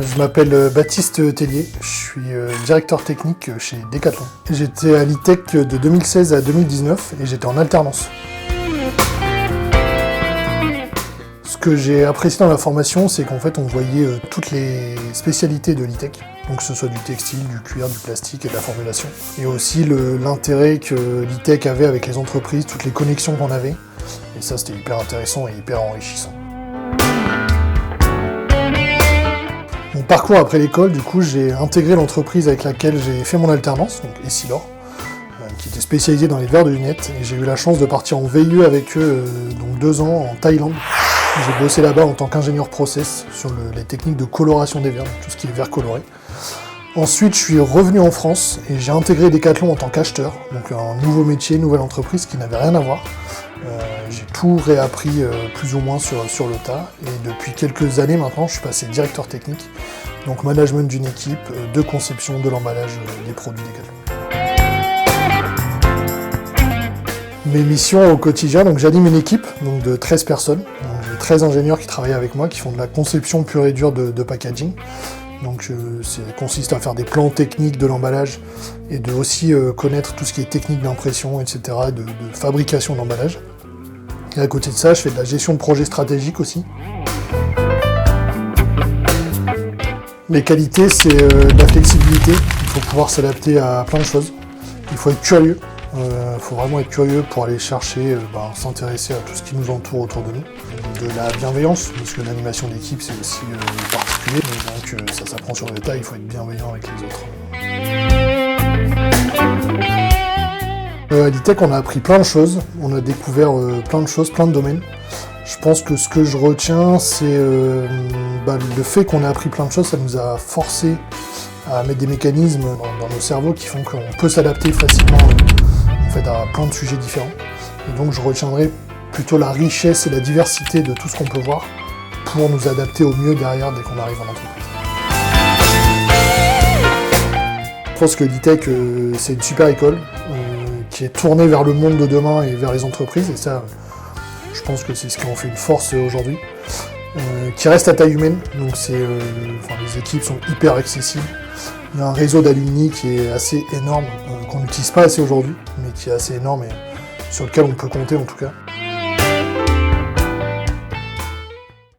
Je m'appelle Baptiste Tellier, je suis directeur technique chez Decathlon. J'étais à l'ITEC de 2016 à 2019 et j'étais en alternance. Ce que j'ai apprécié dans la formation, c'est qu'en fait on voyait toutes les spécialités de l'ITEC, donc que ce soit du textile, du cuir, du plastique et de la formulation. Et aussi l'intérêt que l'ITEC avait avec les entreprises, toutes les connexions qu'on avait. Et ça c'était hyper intéressant et hyper enrichissant. Mon parcours après l'école, du coup, j'ai intégré l'entreprise avec laquelle j'ai fait mon alternance, donc Essilor, qui était spécialisée dans les verres de lunettes, et j'ai eu la chance de partir en VIE avec eux, donc 2 ans en Thaïlande. J'ai bossé là-bas en tant qu'ingénieur process sur les techniques de coloration des verres, donc tout ce qui est verre coloré. Ensuite, je suis revenu en France et j'ai intégré Decathlon en tant qu'acheteur, donc un nouveau métier, nouvelle entreprise qui n'avait rien à voir. J'ai tout réappris plus ou moins sur le tas, et depuis quelques années maintenant, je suis passé directeur technique, donc management d'une équipe, de conception de l'emballage des produits Decathlon. Mes missions au quotidien, donc j'anime une équipe donc de 13 personnes, donc j'ai 13 ingénieurs qui travaillent avec moi, qui font de la conception pure et dure de packaging. Donc ça consiste à faire des plans techniques de l'emballage et de aussi connaître tout ce qui est technique d'impression, etc., de fabrication d'emballage. Et à côté de ça, je fais de la gestion de projets stratégiques aussi. Les qualités, c'est de la flexibilité. Il faut pouvoir s'adapter à plein de choses. Il faut être curieux. Il faut vraiment être curieux pour aller chercher, s'intéresser à tout ce qui nous entoure autour de nous. De la bienveillance, parce que l'animation d'équipe, c'est aussi particulier. Donc ça s'apprend sur le tas, il faut être bienveillant avec les autres. À l'ITEC, on a appris plein de choses, on a découvert plein de choses, plein de domaines. Je pense que ce que je retiens, c'est le fait qu'on a appris plein de choses, ça nous a forcé à mettre des mécanismes dans nos cerveaux qui font qu'on peut s'adapter facilement à plein de sujets différents. Et donc je retiendrai plutôt la richesse et la diversité de tout ce qu'on peut voir pour nous adapter au mieux derrière dès qu'on arrive en entreprise. Je pense que l'ITEC, c'est une super école qui est tournée vers le monde de demain et vers les entreprises, et ça, je pense que c'est ce qui en fait une force aujourd'hui, qui reste à taille humaine, donc les équipes sont hyper accessibles. Il y a un réseau d'alumni qui est assez énorme, qu'on n'utilise pas assez aujourd'hui, mais qui est assez énorme et sur lequel on peut compter en tout cas.